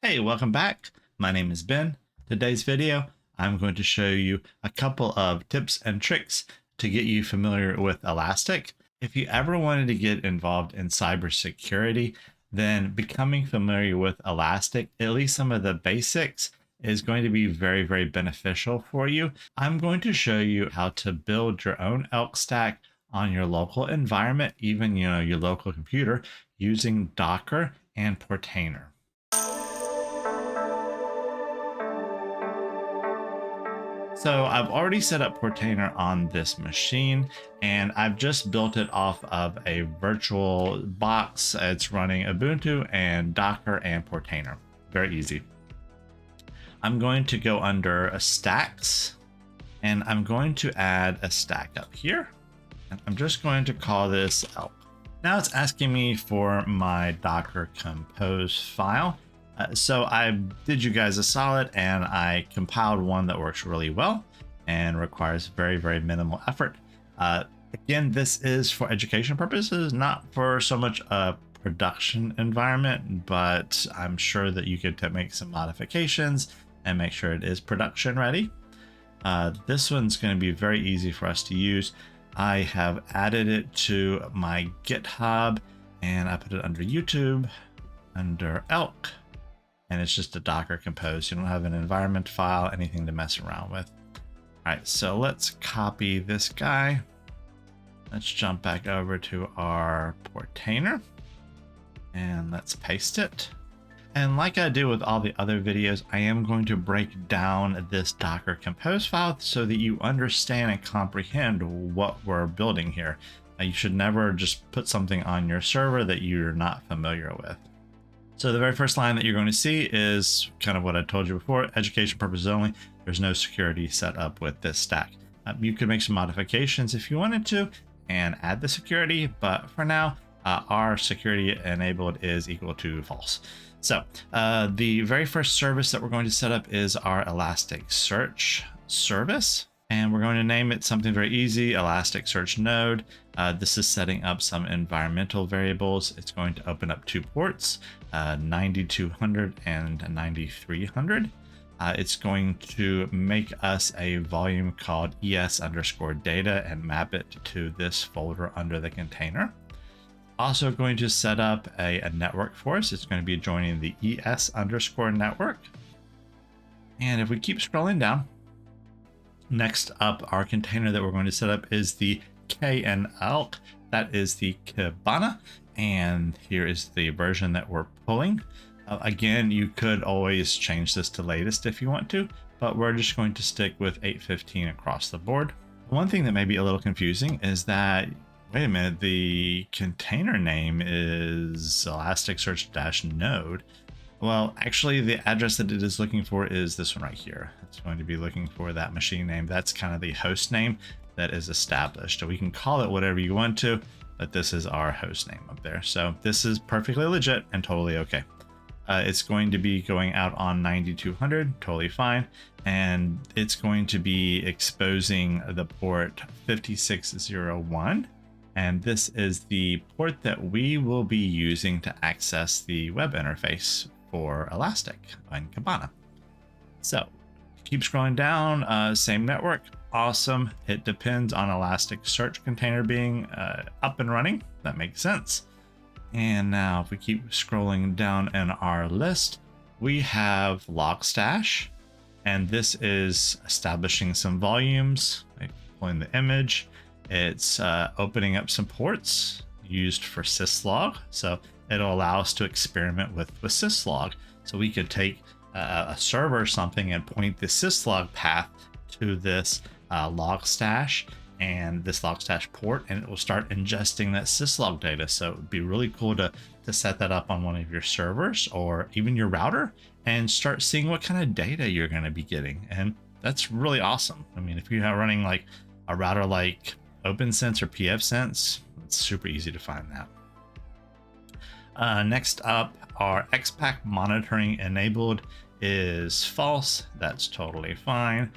Hey, welcome back. My name is Ben. Today's video, I'm going to show you a couple of tips and tricks to get you familiar with Elastic. If you ever wanted to get involved in cybersecurity, then becoming familiar with Elastic, at least some of the basics, is going to be very, very beneficial for you. I'm going to show you how to build your own ELK stack on your local environment, even your local computer, using Docker and Portainer. So I've already set up Portainer on this machine, and I've just built it off of a virtual box. It's running Ubuntu and Docker and Portainer. Very easy. I'm going to go under stacks, and I'm going to add a stack up here. And I'm just going to call this ELK. Now it's asking me for my Docker compose file. So I did you guys a solid and I compiled one that works really well and requires very, very minimal effort. Again, this is for education purposes, not for so much a production environment, but I'm sure that you could make some modifications and make sure it is production ready. This one's going to be very easy for us to use. I have added it to my GitHub and I put it under YouTube, under ELK. And it's just a Docker compose. You don't have an environment file, anything to mess around with. All right, so let's copy this guy. Let's jump back over to our Portainer and let's paste it. And like I do with all the other videos, I am going to break down this Docker compose file so that you understand and comprehend what we're building here. You should never just put something on your server that you're not familiar with. So the very first line that you're going to see is kind of what I told you before, education purposes only. There's no security set up with this stack. You could make some modifications if you wanted to and add the security, but for now, our security enabled is equal to false. So the very first service that we're going to set up is our Elasticsearch service. And we're going to name it something very easy, Elasticsearch node. This is setting up some environmental variables. It's going to open up two ports, 9200 and 9300. It's going to make us a volume called ES_data and map it to this folder under the container. Also going to set up a network for us. It's going to be joining the ES_network. And if we keep scrolling down, next up, our container that we're going to set up is the KNELK. That is the Kibana. And here is the version that we're pulling. Again, you could always change this to latest if you want to, but we're just going to stick with 8.15 across the board. One thing that may be a little confusing is that, wait a minute, the container name is Elasticsearch-node. Well, actually, the address that it is looking for is this one right here. It's going to be looking for that machine name. That's kind of the host name that is established. So we can call it whatever you want to, but this is our host name up there. So this is perfectly legit and totally okay. It's going to be going out on 9200, totally fine. And it's going to be exposing the port 5601. And this is the port that we will be using to access the web interface for Elastic and Kibana. So keep scrolling down, same network, awesome. It depends on Elasticsearch container being up and running. That makes sense. And now if we keep scrolling down in our list, we have Logstash, and this is establishing some volumes, like pulling the image. It's opening up some ports used for syslog. So it'll allow us to experiment with syslog. So we could take a server or something and point the syslog path to this Logstash and this Logstash port, and it will start ingesting that syslog data. So it would be really cool to set that up on one of your servers or even your router and start seeing what kind of data you're going to be getting. And that's really awesome. I mean, if you're running like a router like OpenSense or pfSense, it's super easy to find that. Next up, our XPack monitoring enabled is false. That's totally fine.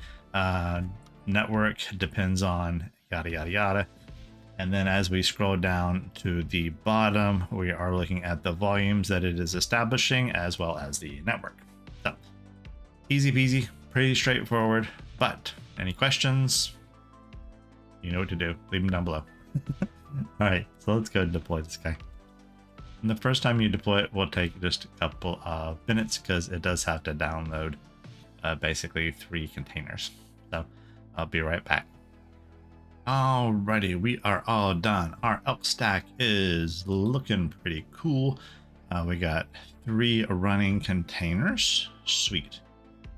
Network depends on yada yada yada. And then as we scroll down to the bottom, we are looking at the volumes that it is establishing as well as the network. So easy peasy, pretty straightforward, but any questions? You know what to do. Leave them down below. All right, so let's go deploy this guy. And the first time you deploy it will take just a couple of minutes because it does have to download basically 3 containers. So I'll be right back. Alrighty, we are all done. Our ELK stack is looking pretty cool. We got 3 running containers. Sweet.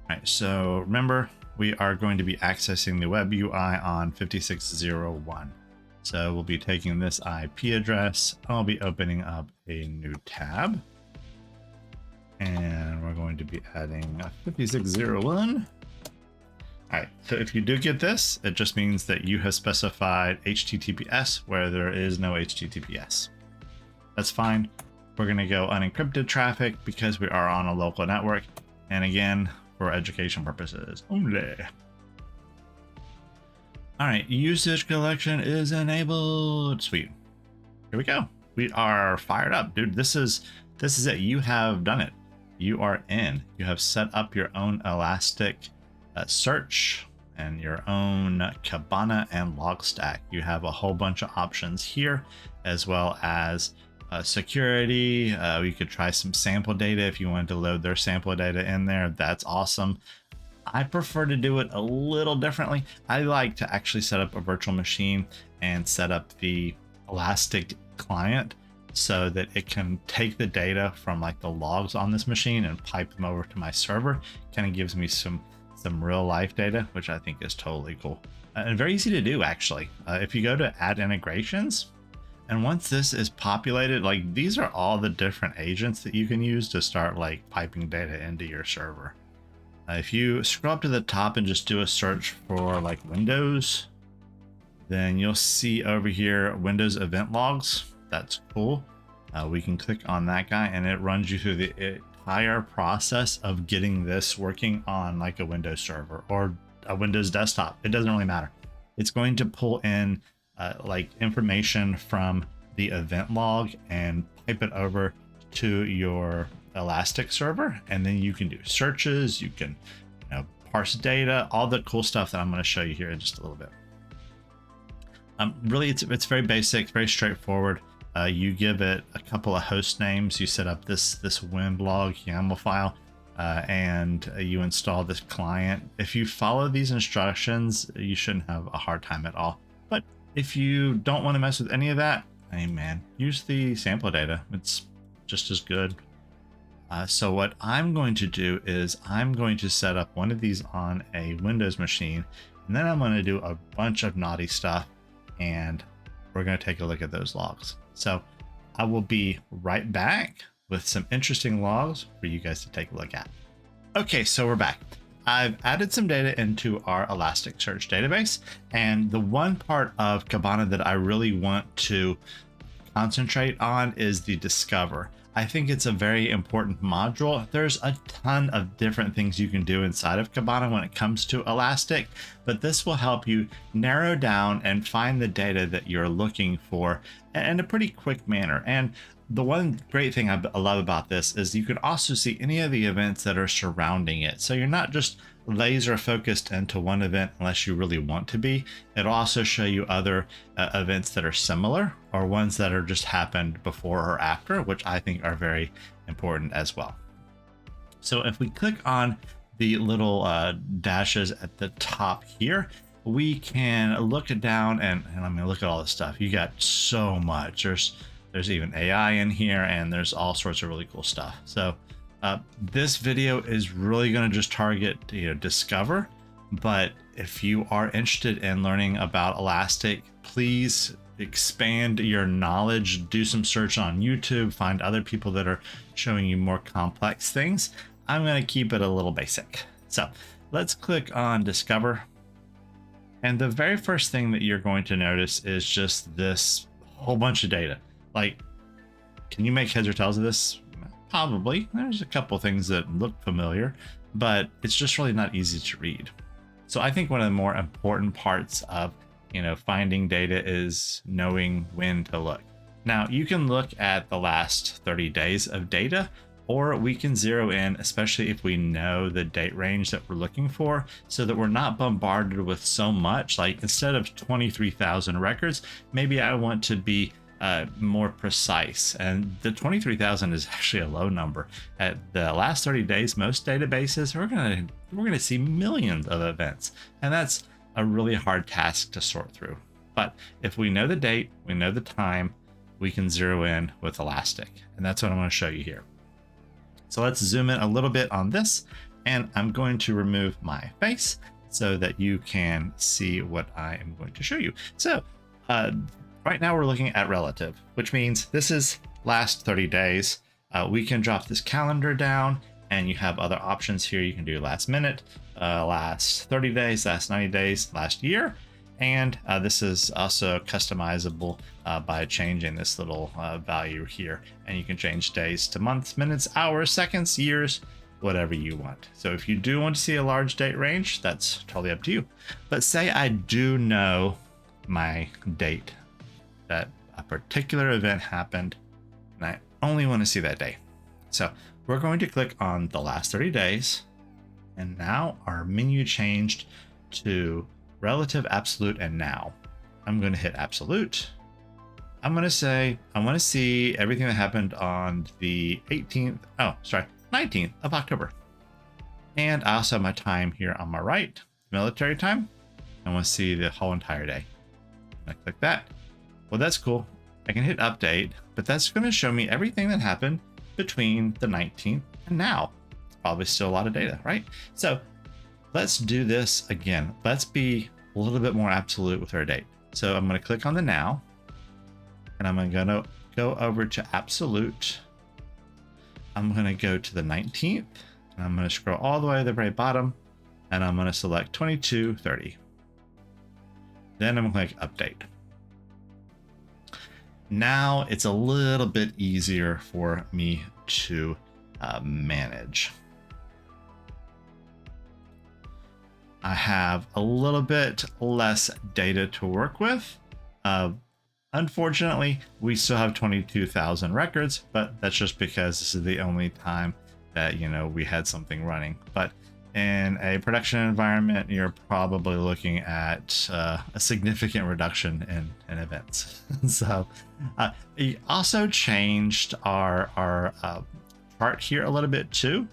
All right, so remember, we are going to be accessing the web UI on 5601. So we'll be taking this IP address. I'll be opening up a new tab. And we're going to be adding 5601. All right, so if you do get this, it just means that you have specified HTTPS where there is no HTTPS. That's fine. We're going to go unencrypted traffic because we are on a local network. And again, for education purposes only. All right, usage collection is enabled. Sweet. Here we go. We are fired up, dude. This is it. You have done it. You are in. You have set up your own Elasticsearch and your own Kibana and Logstash. You have a whole bunch of options here, as well as security. You could try some sample data if you wanted to load their sample data in there. That's awesome. I prefer to do it a little differently. I like to actually set up a virtual machine and set up the Elastic client so that it can take the data from like the logs on this machine and pipe them over to my server. Kind of gives me some real life data, which I think is totally cool and very easy to do actually. If you go to add integrations, and once this is populated, like these are all the different agents that you can use to start like piping data into your server. If you scroll up to the top and just do a search for like Windows, then you'll see over here Windows event logs. That's cool. We can click on that guy and it runs you through the entire process of getting this working on like a Windows server or a Windows desktop. It doesn't really matter. It's going to pull in like information from the event log and pipe it over to your Elastic server, and then you can do searches, you can parse data, all the cool stuff that I'm going to show you here in just a little bit. Really, it's very basic, very straightforward. You give it a couple of host names, you set up this winblog YAML file, and you install this client. If you follow these instructions, you shouldn't have a hard time at all. But if you don't want to mess with any of that, hey man, use the sample data. It's just as good. So what I'm going to do is I'm going to set up one of these on a Windows machine, and then I'm going to do a bunch of naughty stuff, and we're going to take a look at those logs. So I will be right back with some interesting logs for you guys to take a look at. Okay, so we're back. I've added some data into our Elasticsearch database, and the one part of Kibana that I really want to concentrate on is the Discover. I think it's a very important module. There's a ton of different things you can do inside of Kibana when it comes to Elastic, but this will help you narrow down and find the data that you're looking for in a pretty quick manner. And the one great thing I love about this is you can also see any of the events that are surrounding it. So you're not just laser focused into one event unless you really want to be. It'll also show you other events that are similar or ones that are just happened before or after, which I think are very important as well. So if we click on the little dashes at the top here, we can look it down and I mean, look at all this stuff. You got so much. There's even AI in here, and there's all sorts of really cool stuff. So this video is really going to just target Discover, but if you are interested in learning about Elastic, please expand your knowledge, do some search on YouTube, find other people that are showing you more complex things. I'm going to keep it a little basic. So let's click on Discover. And the very first thing that you're going to notice is just this whole bunch of data. Like, can you make heads or tails of this? Probably. There's a couple things that look familiar, but it's just really not easy to read. So I think one of the more important parts of finding data is knowing when to look. Now you can look at the last 30 days of data, or we can zero in, especially if we know the date range that we're looking for, so that we're not bombarded with so much. Like instead of 23,000 records, maybe I want to be more precise, and the 23,000 is actually a low number. At the last 30 days, most databases we're gonna see millions of events, and that's a really hard task to sort through. But if we know the date, we know the time, we can zero in with Elastic, and that's what I'm going to show you here. So let's zoom in a little bit on this, and I'm going to remove my face so that you can see what I am going to show you. So right now we're looking at relative, which means this is last 30 days. We can drop this calendar down, and you have other options here. You can do last minute, last 30 days, last 90 days, last year. And this is also customizable by changing this little value here. And you can change days to months, minutes, hours, seconds, years, whatever you want. So if you do want to see a large date range, that's totally up to you. But say I do know my date that a particular event happened, and I only want to see that day. So we're going to click on the last 30 days, and now our menu changed to relative, absolute, and now. I'm going to hit absolute. I'm going to say I want to see everything that happened on the 19th of October. And I also have my time here on my right, military time. I want to see the whole entire day. I click that. Well, that's cool. I can hit update, but that's going to show me everything that happened between the 19th and now. It's probably still a lot of data, right? So let's do this again. Let's be a little bit more absolute with our date. So I'm going to click on the now, and I'm going to go over to absolute. I'm going to go to the 19th, and I'm going to scroll all the way to the very bottom, and I'm going to select 2230. Then I'm going to click update. Now it's a little bit easier for me to manage. I have a little bit less data to work with. Unfortunately, we still have 22,000 records, but that's just because this is the only time that, we had something running. But in a production environment, you're probably looking at a significant reduction in events. So we also changed our chart here a little bit too.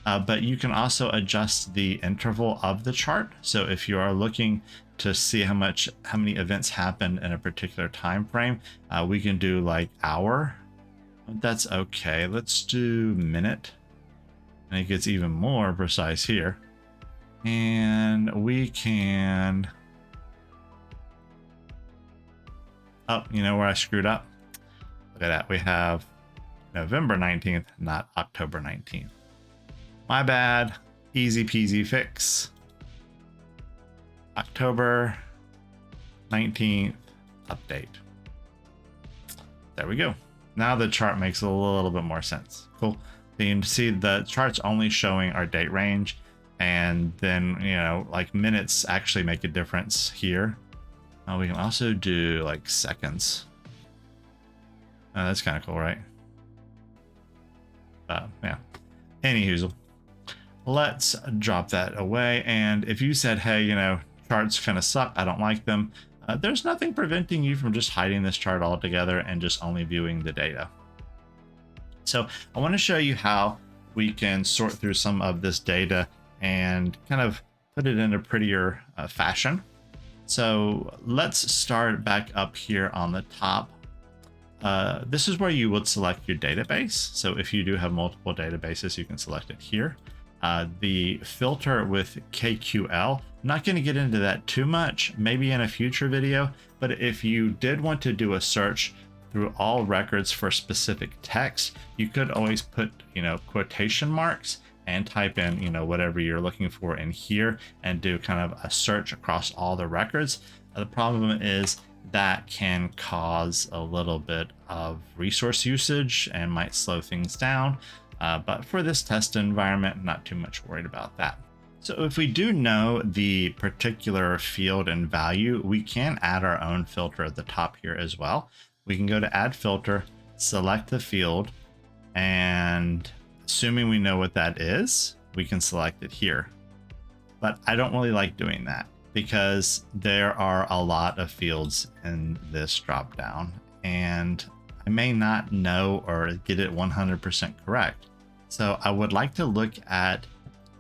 But you can also adjust the interval of the chart. So if you are looking to see how many events happen in a particular time frame, we can do like hour. That's okay. Let's do minute. And it gets even more precise here. And we can... Oh, you know where I screwed up? Look at that. We have November 19th, not October 19th. My bad. Easy peasy fix. October 19th update. There we go. Now the chart makes a little bit more sense. Cool. So you can see the chart's only showing our date range, and then like minutes actually make a difference here. We can also do like seconds. Oh, that's kind of cool, right? Yeah. Anyhoozle. Let's drop that away. And if you said, hey, charts kind of suck, I don't like them, there's nothing preventing you from just hiding this chart altogether and just only viewing the data. So I want to show you how we can sort through some of this data and kind of put it in a prettier fashion. So let's start back up here on the top. This is where you would select your database. So if you do have multiple databases, you can select it here. The filter with KQL, I'm not going to get into that too much, maybe in a future video, but if you did want to do a search through all records for specific text, you could always put, quotation marks and type in, whatever you're looking for in here and do kind of a search across all the records. The problem is that can cause a little bit of resource usage and might slow things down. But for this test environment, not too much worried about that. So if we do know the particular field and value, we can add our own filter at the top here as well. We can go to add filter, select the field, and assuming we know what that is, we can select it here. But I don't really like doing that because there are a lot of fields in this drop down and I may not know or get it 100% correct. So I would like to look at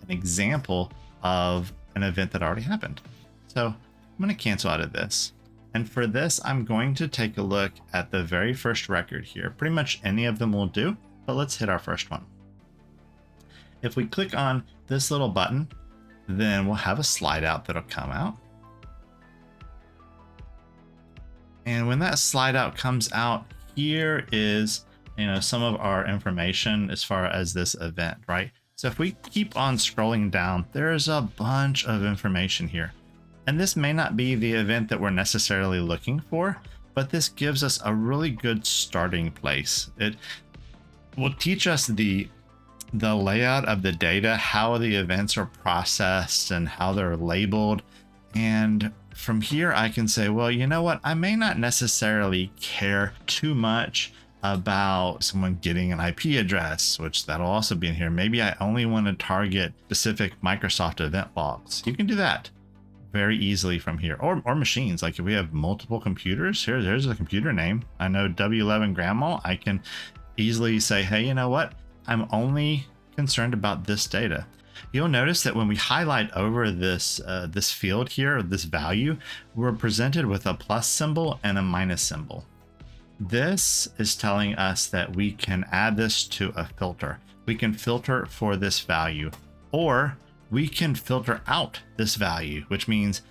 an example of an event that already happened. So I'm going to cancel out of this. And for this, I'm going to take a look at the very first record here. Pretty much any of them will do, but let's hit our first one. If we click on this little button, then we'll have a slide out that'll come out. And when that slide out comes out, here is, some of our information as far as this event, right? So if we keep on scrolling down, there's a bunch of information here. And this may not be the event that we're necessarily looking for, but this gives us a really good starting place. It will teach us the layout of the data, how the events are processed and how they're labeled. And from here, I can say, well, you know what? I may not necessarily care too much about someone getting an IP address, which that'll also be in here. Maybe I only want to target specific Microsoft event logs. You can do that very easily from here, or machines. Like if we have multiple computers, there's a computer name. I know W11 grandma. I can easily say, hey, you know what? I'm only concerned about this data. You'll notice that when we highlight over this field here, this value, we're presented with a plus symbol and a minus symbol. This is telling us that we can add this to a filter. We can filter for this value, or we can filter out this value, which means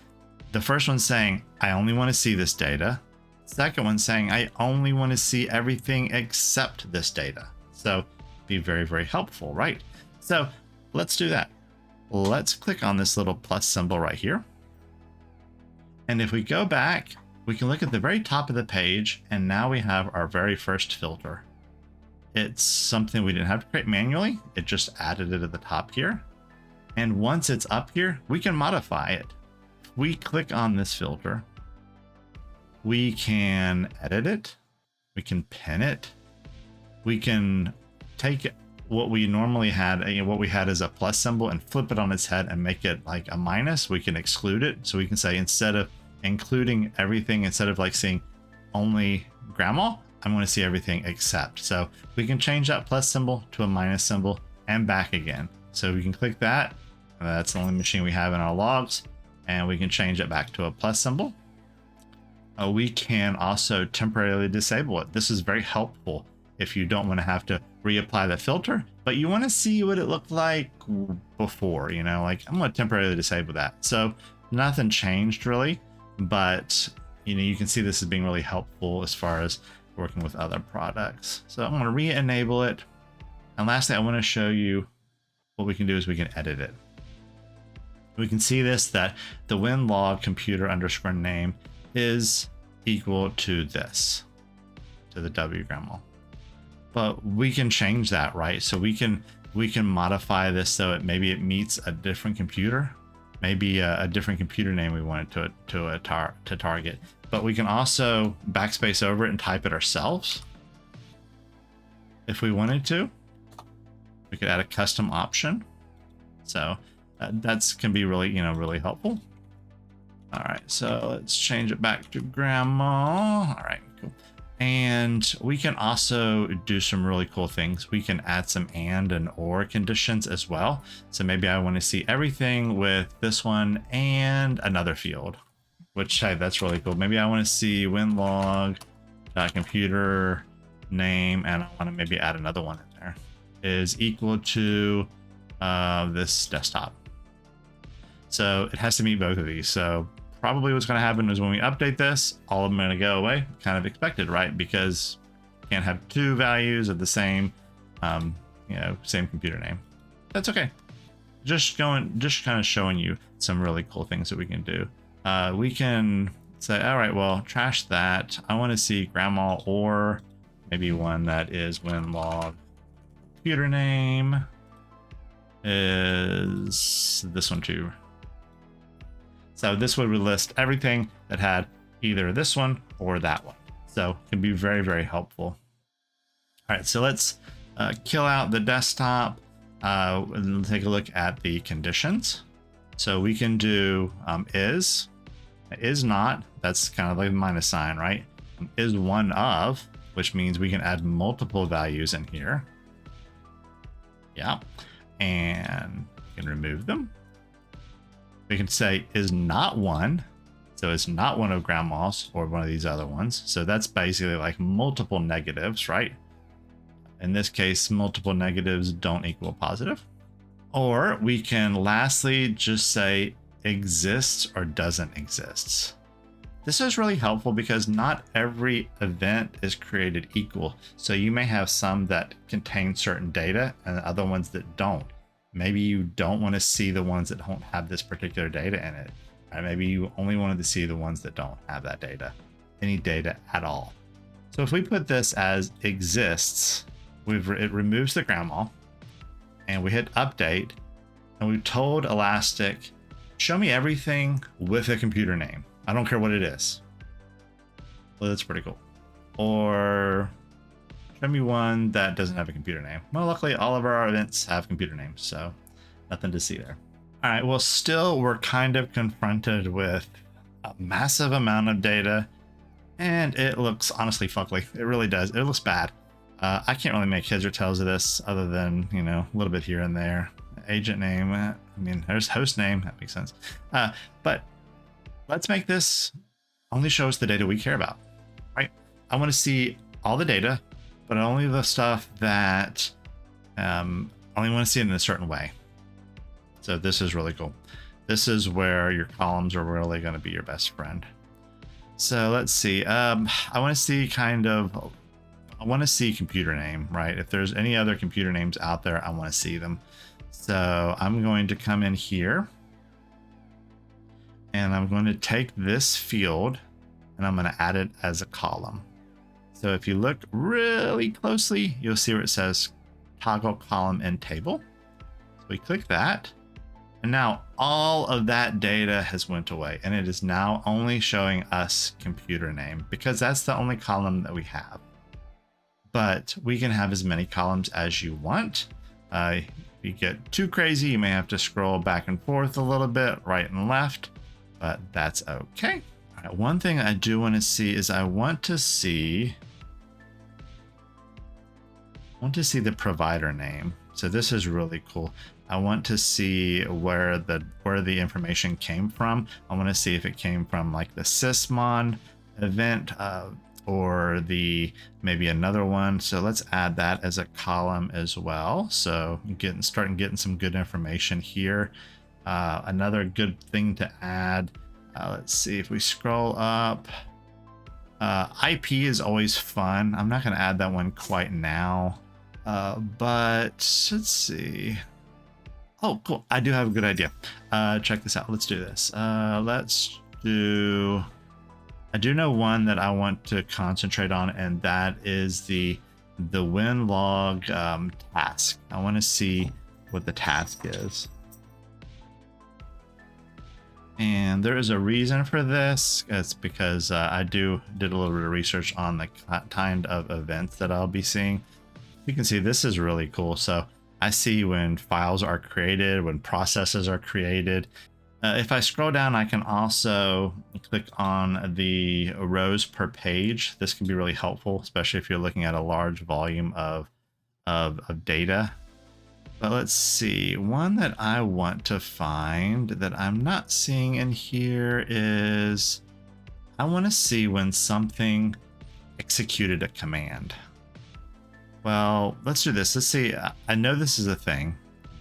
the first one's saying, I only want to see this data. Second one's saying, I only want to see everything except this data. So be very, very helpful, right? So let's do that. Let's click on this little plus symbol right here. And if we go back, we can look at the very top of the page, and now we have our very first filter. It's something we didn't have to create manually. It just added it at the top here. And once it's up here, we can modify it. If we click on this filter, we can edit it. We can pin it. We can take what we normally had, what we had as a plus symbol, and flip it on its head and make it like a minus. We can exclude it. So we can say, instead of including everything, instead of like seeing only grandma, I'm going to see everything except. So we can change that plus symbol to a minus symbol and back again. So we can click that. That's the only machine we have in our logs, and we can change it back to a plus symbol. We can also temporarily disable it. This is very helpful if you don't want to have to reapply the filter, but you want to see what it looked like before, like I'm going to temporarily disable that. So nothing changed really, but you can see this as being really helpful as far as working with other products. So I'm going to re-enable it. And lastly, I want to show you what we can do is we can edit it. We can see that the winlog computer underscore name is equal to this, to the W grandma. But we can change that, right? So we can modify this so maybe it meets a different computer, maybe a different computer name we want it to target. But we can also backspace over it and type it ourselves if we wanted to. We could add a custom option. So that's can be really, really helpful. All right, so let's change it back to grandma. All right, cool. And we can also do some really cool things. We can add some and or conditions as well. So maybe I want to see everything with this one and another field, which, hey, that's really cool. Maybe I want to see winlog.computer name, and I want to maybe add another one in there, is equal to this desktop. So it has to meet both of these. So probably what's going to happen is when we update this, all of them are going to go away. Kind of expected, right? Because you can't have two values of the same, same computer name. That's okay. Just kind of showing you some really cool things that we can do. We can say, all right, well, trash that. I want to see grandma, or maybe one that is winlog computer name. is this one too. So this would list everything that had either this one or that one. So it can be very, very helpful. All right, so let's kill out the desktop and take a look at the conditions. So we can do is not, that's kind of like a minus sign, right? Is one of, which means we can add multiple values in here. Yeah, and we can remove them. We can say is not one. So it's not one of grandma's or one of these other ones. So that's basically like multiple negatives, right? In this case, multiple negatives don't equal positive. Or we can lastly just say exists or doesn't exist. This is really helpful because not every event is created equal. So you may have some that contain certain data and other ones that don't. Maybe you don't want to see the ones that don't have this particular data in it. Or maybe you only wanted to see the ones that don't have that data, any data at all. So if we put this as exists, it removes the grandma, and we hit update, and we told Elastic, show me everything with a computer name. I don't care what it is. Well, that's pretty cool. Or show me one that doesn't have a computer name. Well, luckily all of our events have computer names, so nothing to see there. All right, well, still we're kind of confronted with a massive amount of data, and it looks honestly fugly. It really does. It looks bad. I can't really make heads or tails of this other than, you know, a little bit here and there. Agent name, I mean, there's host name, that makes sense. But let's make this only show us the data we care about, right? I want to see all the data, but only the stuff that only want to see it in a certain way. So this is really cool. This is where your columns are really going to be your best friend. So let's see. I want to see I want to see computer name, right? If there's any other computer names out there, I want to see them. So I'm going to come in here and I'm going to take this field and I'm going to add it as a column. So if you look really closely, you'll see where it says toggle column and table. So we click that, and now all of that data has went away, and it is now only showing us computer name because that's the only column that we have. But we can have as many columns as you want. If you get too crazy, you may have to scroll back and forth a little bit, right and left, but that's okay. All right, one thing I do want to see is I want to see the provider name. So this is really cool. I want to see where the information came from. I want to see if it came from like the sysmon event or maybe another one. So let's add that as a column as well. So starting getting some good information here. Another good thing to add. Let's see if we scroll up. IP is always fun. I'm not going to add that one quite now. But let's see. Oh, cool. I do have a good idea. Check this out. Let's do this. I do know one that I want to concentrate on, and that is the win log task. I want to see what the task is. And there is a reason for this. It's because I did a little bit of research on the kind of events that I'll be seeing. You can see this is really cool. So I see when files are created, when processes are created. If I scroll down, I can also click on the rows per page. This can be really helpful, especially if you're looking at a large volume of data. But let's see, one that I want to find that I'm not seeing in here is, I want to see when something executed a command. Well, let's do this. Let's see. I know this is a thing,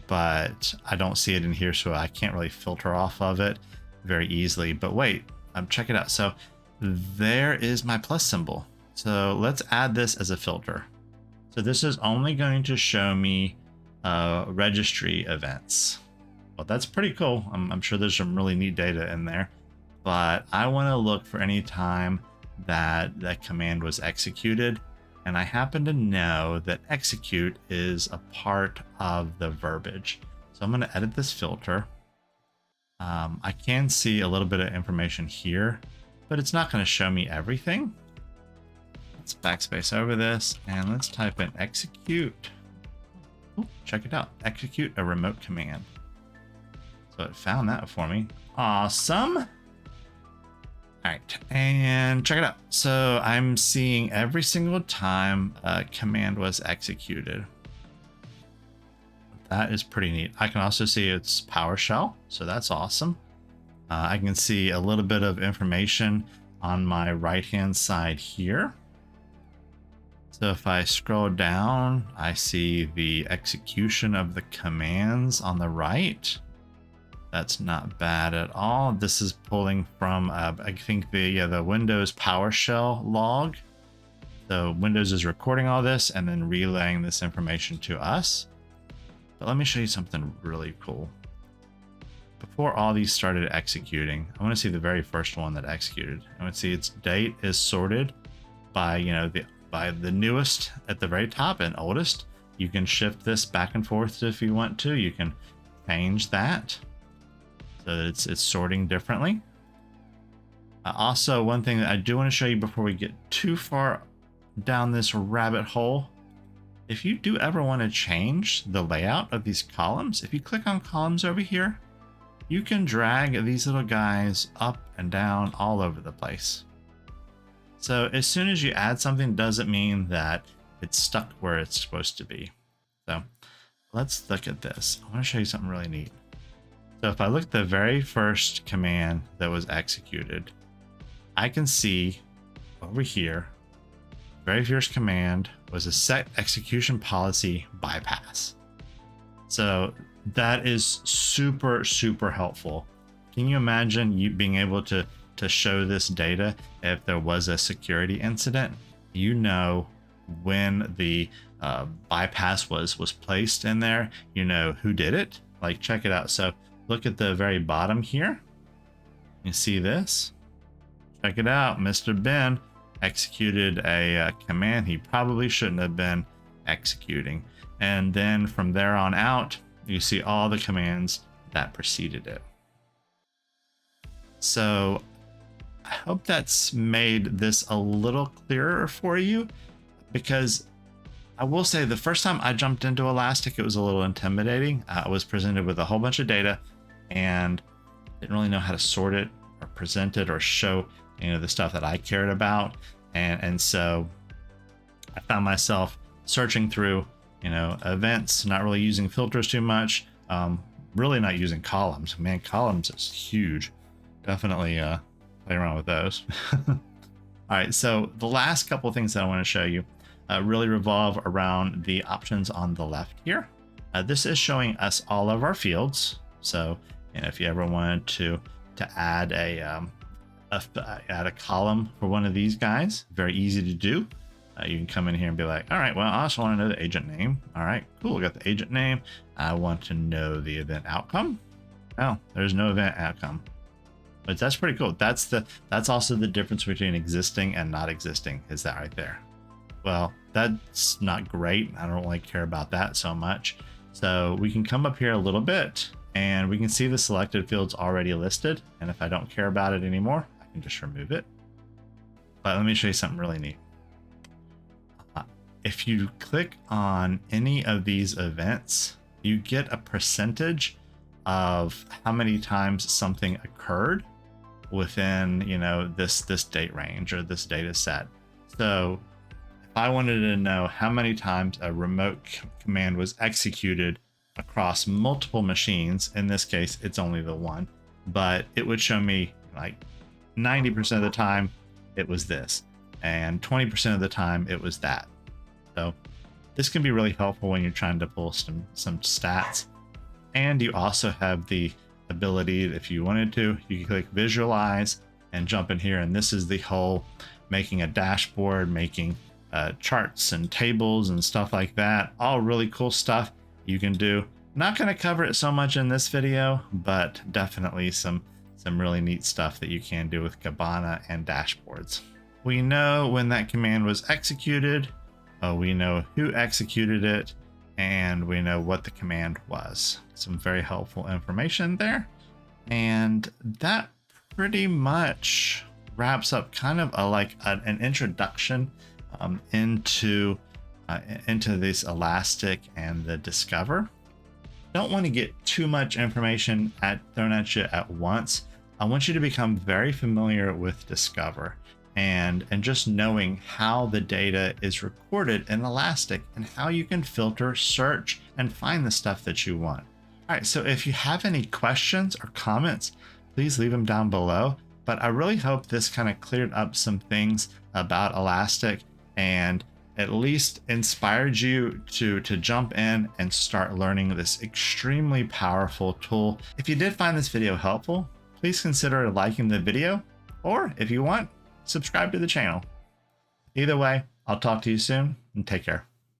but I don't see it in here, so I can't really filter off of it very easily. But wait, check it out. So there is my plus symbol. So let's add this as a filter. So this is only going to show me registry events. Well, that's pretty cool. I'm sure there's some really neat data in there, but I want to look for any time that that command was executed. And I happen to know that execute is a part of the verbiage. So I'm going to edit this filter. I can see a little bit of information here, but it's not going to show me everything. Let's backspace over this and let's type in execute. Ooh, check it out. Execute a remote command. So it found that for me. Awesome. All right, and check it out. So I'm seeing every single time a command was executed. That is pretty neat. I can also see its PowerShell, so that's awesome. I can see a little bit of information on my right-hand side here. So if I scroll down, I see the execution of the commands on the right. That's not bad at all. This is pulling from, I think the Windows PowerShell log. So Windows is recording all this and then relaying this information to us. But let me show you something really cool. Before all these started executing, I want to see the very first one that executed. I want to see its date is sorted by, by the newest at the very top and oldest. You can shift this back and forth if you want to. You can change that so that it's sorting differently. Also, one thing that I do want to show you before we get too far down this rabbit hole, if you do ever want to change the layout of these columns, if you click on columns over here, you can drag these little guys up and down all over the place. So as soon as you add something, doesn't mean that it's stuck where it's supposed to be. So let's look at this. I want to show you something really neat. So if I look at the very first command that was executed, I can see over here, very first command was a set execution policy bypass. So that is super, super helpful. Can you imagine you being able to show this data if there was a security incident? You know when the bypass was placed in there, you know who did it. Like, check it out. So look at the very bottom here. You see this? Check it out. Mr. Ben executed a command he probably shouldn't have been executing. And then from there on out, you see all the commands that preceded it. So I hope that's made this a little clearer for you, because I will say the first time I jumped into Elastic, it was a little intimidating. I was presented with a whole bunch of data and didn't really know how to sort it or present it or show the stuff that I cared about. And so I found myself searching through, events, not really using filters too much, really not using columns. Man, columns is huge. Definitely play around with those. All right, so the last couple of things that I want to show you really revolve around the options on the left here. This is showing us all of our fields. So, if you ever wanted to add add a column for one of these guys, very easy to do. You can come in here and be like, all right, well, I also want to know the agent name. All right, cool. We got the agent name. I want to know the event outcome. Oh, there's no event outcome, but that's pretty cool. That's also the difference between existing and not existing, is that right there. Well, that's not great. I don't really care about that so much. So we can come up here a little bit and we can see the selected fields already listed. And if I don't care about it anymore, I can just remove it. But let me show you something really neat. If you click on any of these events, you get a percentage of how many times something occurred within, this date range or this data set. So if I wanted to know how many times a remote command was executed across multiple machines, in this case, it's only the one, but it would show me like 90% of the time it was this, and 20% of the time it was that. So this can be really helpful when you're trying to pull some stats. And you also have the ability, if you wanted to, you can click visualize and jump in here. And this is the whole making a dashboard, making charts and tables and stuff like that. All really cool stuff you can do. Not going to cover it so much in this video, but definitely some really neat stuff that you can do with Kibana and dashboards. We know when that command was executed. We know who executed it, and we know what the command was. some very helpful information there. And that pretty much wraps up kind of an introduction into this Elastic and the Discover. Don't want to get too much information thrown at you at once. I want you to become very familiar with Discover and just knowing how the data is recorded in Elastic and how you can filter, search, and find the stuff that you want. All right, so if you have any questions or comments, please leave them down below. But I really hope this kind of cleared up some things about Elastic and at least inspired you to jump in and start learning this extremely powerful tool. If you did find this video helpful, please consider liking the video, or if you want, subscribe to the channel. Either way, I'll talk to you soon and take care.